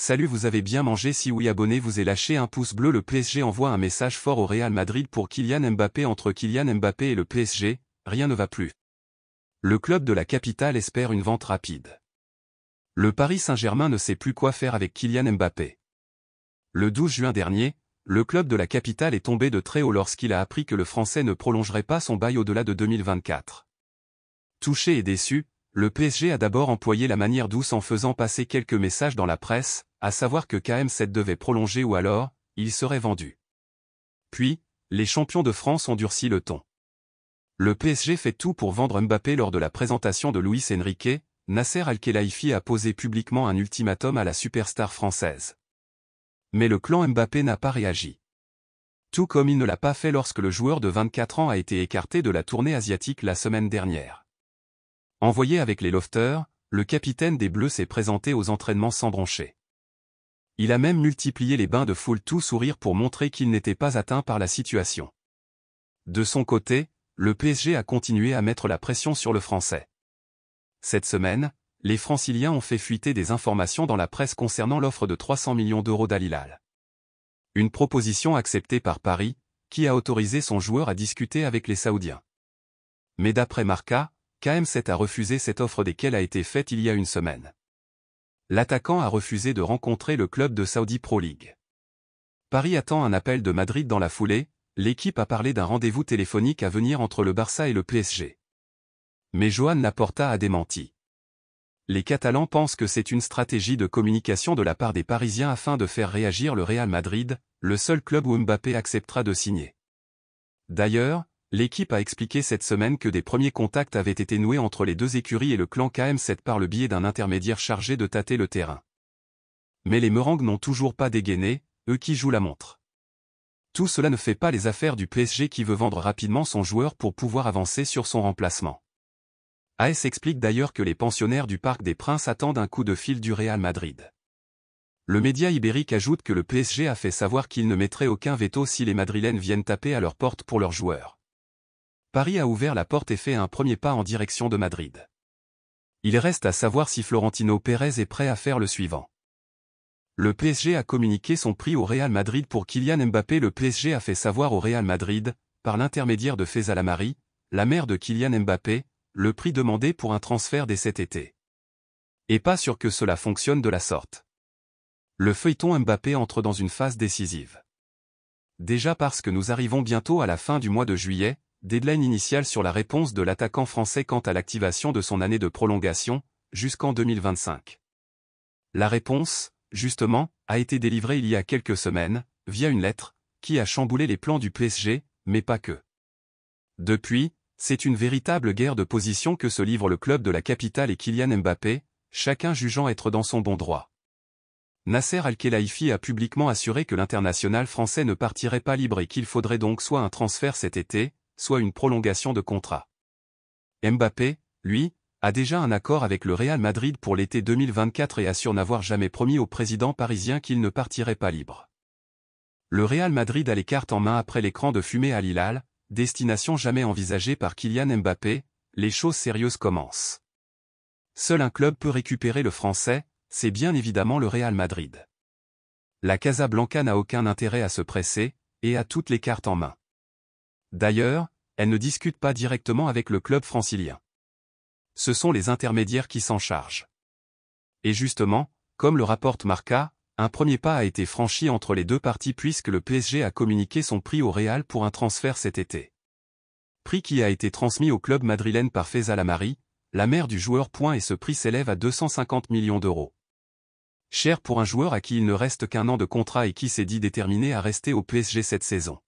Salut, vous avez bien mangé? Si oui, abonnez-vous et lâchez un pouce bleu. Le PSG envoie un message fort au Real Madrid pour Kylian Mbappé. Entre Kylian Mbappé et le PSG, rien ne va plus. Le club de la capitale espère une vente rapide. Le Paris Saint-Germain ne sait plus quoi faire avec Kylian Mbappé. Le 12 juin dernier, le club de la capitale est tombé de très haut lorsqu'il a appris que le Français ne prolongerait pas son bail au-delà de 2024. Touché et déçu, le PSG a d'abord employé la manière douce en faisant passer quelques messages dans la presse, à savoir que KM7 devait prolonger ou alors, il serait vendu. Puis, les champions de France ont durci le ton. Le PSG fait tout pour vendre Mbappé. Lors de la présentation de Luis Enrique, Nasser Al-Khelaifi a posé publiquement un ultimatum à la superstar française. Mais le clan Mbappé n'a pas réagi. Tout comme il ne l'a pas fait lorsque le joueur de 24 ans a été écarté de la tournée asiatique la semaine dernière. Envoyé avec les Lofters, le capitaine des Bleus s'est présenté aux entraînements sans broncher. Il a même multiplié les bains de foule tout sourire pour montrer qu'il n'était pas atteint par la situation. De son côté, le PSG a continué à mettre la pression sur le Français. Cette semaine, les Franciliens ont fait fuiter des informations dans la presse concernant l'offre de 300 millions d'euros d'Al Hilal. Une proposition acceptée par Paris, qui a autorisé son joueur à discuter avec les Saoudiens. Mais d'après Marca, KM7 a refusé cette offre desquelles a été faite il y a une semaine. L'attaquant a refusé de rencontrer le club de Saudi Pro League. Paris attend un appel de Madrid dans la foulée. L'équipe a parlé d'un rendez-vous téléphonique à venir entre le Barça et le PSG. Mais Joan Laporta a démenti. Les Catalans pensent que c'est une stratégie de communication de la part des Parisiens afin de faire réagir le Real Madrid, le seul club où Mbappé acceptera de signer. D'ailleurs, l'équipe a expliqué cette semaine que des premiers contacts avaient été noués entre les deux écuries et le clan KM7 par le biais d'un intermédiaire chargé de tâter le terrain. Mais les Merengues n'ont toujours pas dégainé, eux qui jouent la montre. Tout cela ne fait pas les affaires du PSG qui veut vendre rapidement son joueur pour pouvoir avancer sur son remplacement. AS explique d'ailleurs que les pensionnaires du Parc des Princes attendent un coup de fil du Real Madrid. Le média ibérique ajoute que le PSG a fait savoir qu'il ne mettrait aucun veto si les Madrilènes viennent taper à leur porte pour leurs joueurs. Paris a ouvert la porte et fait un premier pas en direction de Madrid. Il reste à savoir si Florentino Pérez est prêt à faire le suivant. Le PSG a communiqué son prix au Real Madrid pour Kylian Mbappé. Le PSG a fait savoir au Real Madrid, par l'intermédiaire de Faiza Lamari, la mère de Kylian Mbappé, le prix demandé pour un transfert dès cet été. Et pas sûr que cela fonctionne de la sorte. Le feuilleton Mbappé entre dans une phase décisive. Déjà parce que nous arrivons bientôt à la fin du mois de juillet, deadline initiale sur la réponse de l'attaquant français quant à l'activation de son année de prolongation, jusqu'en 2025. La réponse, justement, a été délivrée il y a quelques semaines, via une lettre, qui a chamboulé les plans du PSG, mais pas que. Depuis, c'est une véritable guerre de position que se livre le club de la capitale et Kylian Mbappé, chacun jugeant être dans son bon droit. Nasser Al-Khelaifi a publiquement assuré que l'international français ne partirait pas libre et qu'il faudrait donc soit un transfert cet été, soit une prolongation de contrat. Mbappé, lui, a déjà un accord avec le Real Madrid pour l'été 2024 et assure n'avoir jamais promis au président parisien qu'il ne partirait pas libre. Le Real Madrid a les cartes en main après l'écran de fumée à Al Hilal, destination jamais envisagée par Kylian Mbappé. Les choses sérieuses commencent. Seul un club peut récupérer le Français, c'est bien évidemment le Real Madrid. La Casablanca n'a aucun intérêt à se presser, et a toutes les cartes en main. D'ailleurs, elle ne discute pas directement avec le club francilien. Ce sont les intermédiaires qui s'en chargent. Et justement, comme le rapporte Marca, un premier pas a été franchi entre les deux parties puisque le PSG a communiqué son prix au Real pour un transfert cet été. Prix qui a été transmis au club madrilène par Faiza Lamari, la mère du joueur. Et ce prix s'élève à 250 millions d'euros. Cher pour un joueur à qui il ne reste qu'un an de contrat et qui s'est dit déterminé à rester au PSG cette saison.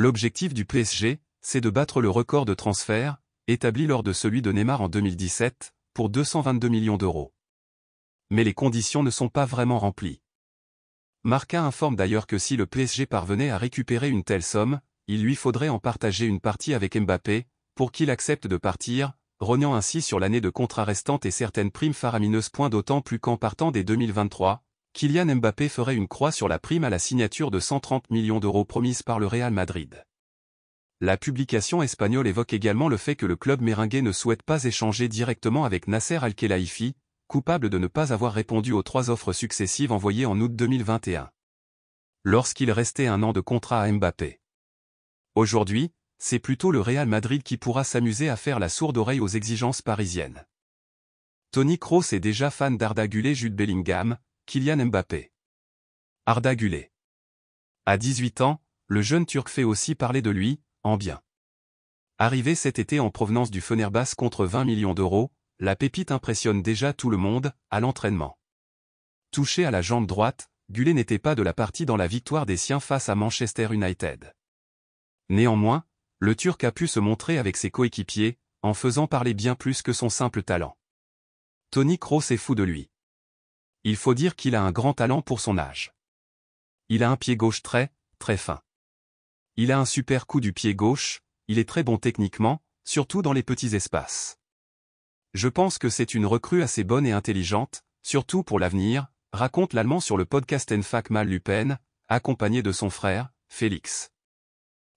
L'objectif du PSG, c'est de battre le record de transfert, établi lors de celui de Neymar en 2017, pour 222 millions d'euros. Mais les conditions ne sont pas vraiment remplies. Marca informe d'ailleurs que si le PSG parvenait à récupérer une telle somme, il lui faudrait en partager une partie avec Mbappé, pour qu'il accepte de partir, rognant ainsi sur l'année de contrat restante et certaines primes faramineuses. D'autant plus qu'en partant dès 2023, Kylian Mbappé ferait une croix sur la prime à la signature de 130 millions d'euros promise par le Real Madrid. La publication espagnole évoque également le fait que le club méringuais ne souhaite pas échanger directement avec Nasser Al-Khelaifi, coupable de ne pas avoir répondu aux 3 offres successives envoyées en août 2021. Lorsqu'il restait 1 an de contrat à Mbappé. Aujourd'hui, c'est plutôt le Real Madrid qui pourra s'amuser à faire la sourde oreille aux exigences parisiennes. Toni Kroos est déjà fan d'Arda Güler, Jude Bellingham, Kylian Mbappé. Arda Güler. À 18 ans, le jeune Turc fait aussi parler de lui, en bien. Arrivé cet été en provenance du Fenerbahçe contre 20 millions d'euros, la pépite impressionne déjà tout le monde, à l'entraînement. Touché à la jambe droite, Güler n'était pas de la partie dans la victoire des siens face à Manchester United. Néanmoins, le Turc a pu se montrer avec ses coéquipiers, en faisant parler bien plus que son simple talent. Toni Kroos est fou de lui. Il faut dire qu'il a un grand talent pour son âge. Il a un pied gauche très, très fin. Il a un super coup du pied gauche, il est très bon techniquement, surtout dans les petits espaces. Je pense que c'est une recrue assez bonne et intelligente, surtout pour l'avenir, raconte l'Allemand sur le podcast Enfak Mal Lupen, accompagné de son frère, Félix.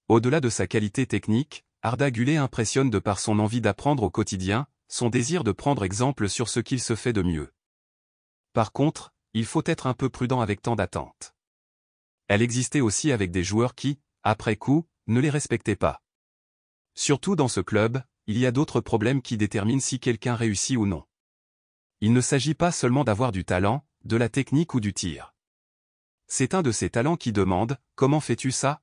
Au-delà de sa qualité technique, Arda Güler impressionne de par son envie d'apprendre au quotidien, son désir de prendre exemple sur ce qu'il se fait de mieux. Par contre, il faut être un peu prudent avec tant d'attentes. Elle existait aussi avec des joueurs qui, après coup, ne les respectaient pas. Surtout dans ce club, il y a d'autres problèmes qui déterminent si quelqu'un réussit ou non. Il ne s'agit pas seulement d'avoir du talent, de la technique ou du tir. C'est un de ces talents qui demande « Comment fais-tu ça ?»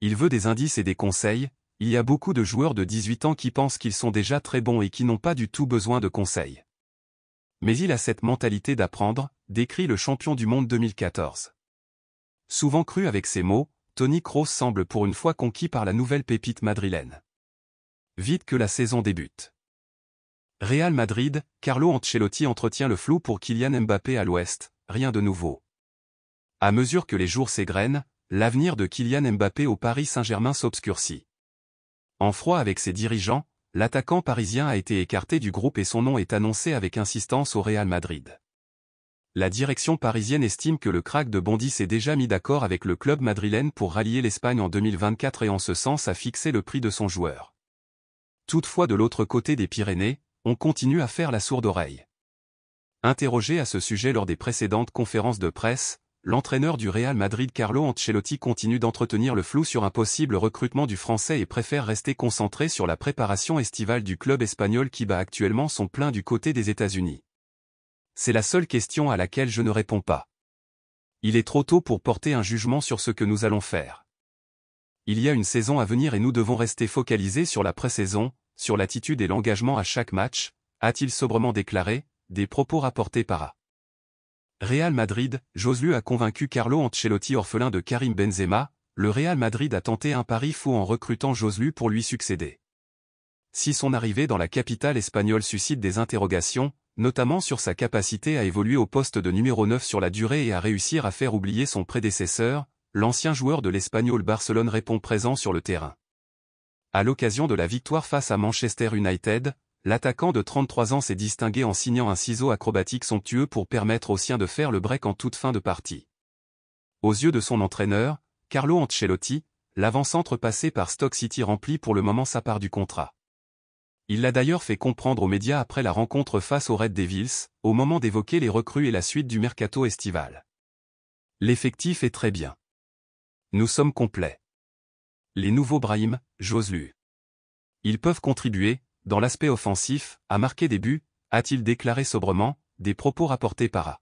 Il veut des indices et des conseils. Il y a beaucoup de joueurs de 18 ans qui pensent qu'ils sont déjà très bons et qui n'ont pas du tout besoin de conseils. Mais il a cette mentalité d'apprendre, décrit le champion du monde 2014. Souvent cru avec ces mots, Toni Kroos semble pour une fois conquis par la nouvelle pépite madrilène. Vite que la saison débute. Real Madrid, Carlo Ancelotti entretient le flou pour Kylian Mbappé à l'Ouest, rien de nouveau. À mesure que les jours s'égrènent, l'avenir de Kylian Mbappé au Paris Saint-Germain s'obscurcit. En froid avec ses dirigeants, l'attaquant parisien a été écarté du groupe et son nom est annoncé avec insistance au Real Madrid. La direction parisienne estime que le crack de Bondy s'est déjà mis d'accord avec le club madrilène pour rallier l'Espagne en 2024 et en ce sens a fixé le prix de son joueur. Toutefois de l'autre côté des Pyrénées, on continue à faire la sourde oreille. Interrogé à ce sujet lors des précédentes conférences de presse, l'entraîneur du Real Madrid Carlo Ancelotti continue d'entretenir le flou sur un possible recrutement du Français et préfère rester concentré sur la préparation estivale du club espagnol qui bat actuellement son plein du côté des États-Unis. C'est la seule question à laquelle je ne réponds pas. Il est trop tôt pour porter un jugement sur ce que nous allons faire. Il y a une saison à venir et nous devons rester focalisés sur la pré-saison, sur l'attitude et l'engagement à chaque match, a-t-il sobrement déclaré, des propos rapportés par A. Real Madrid, Joselu a convaincu Carlo Ancelotti orphelin de Karim Benzema, le Real Madrid a tenté un pari fou en recrutant Joselu pour lui succéder. Si son arrivée dans la capitale espagnole suscite des interrogations, notamment sur sa capacité à évoluer au poste de numéro 9 sur la durée et à réussir à faire oublier son prédécesseur, l'ancien joueur de l'Espagnol Barcelone répond présent sur le terrain. À l'occasion de la victoire face à Manchester United, l'attaquant de 33 ans s'est distingué en signant un ciseau acrobatique somptueux pour permettre aux siens de faire le break en toute fin de partie. Aux yeux de son entraîneur, Carlo Ancelotti, l'avant-centre passé par Stoke City remplit pour le moment sa part du contrat. Il l'a d'ailleurs fait comprendre aux médias après la rencontre face aux Red Devils, au moment d'évoquer les recrues et la suite du mercato estival. L'effectif est très bien. Nous sommes complets. Les nouveaux Brahim, Joselu. Ils peuvent contribuer, dans l'aspect offensif, à marquer des buts, a-t-il déclaré sobrement, des propos rapportés par A.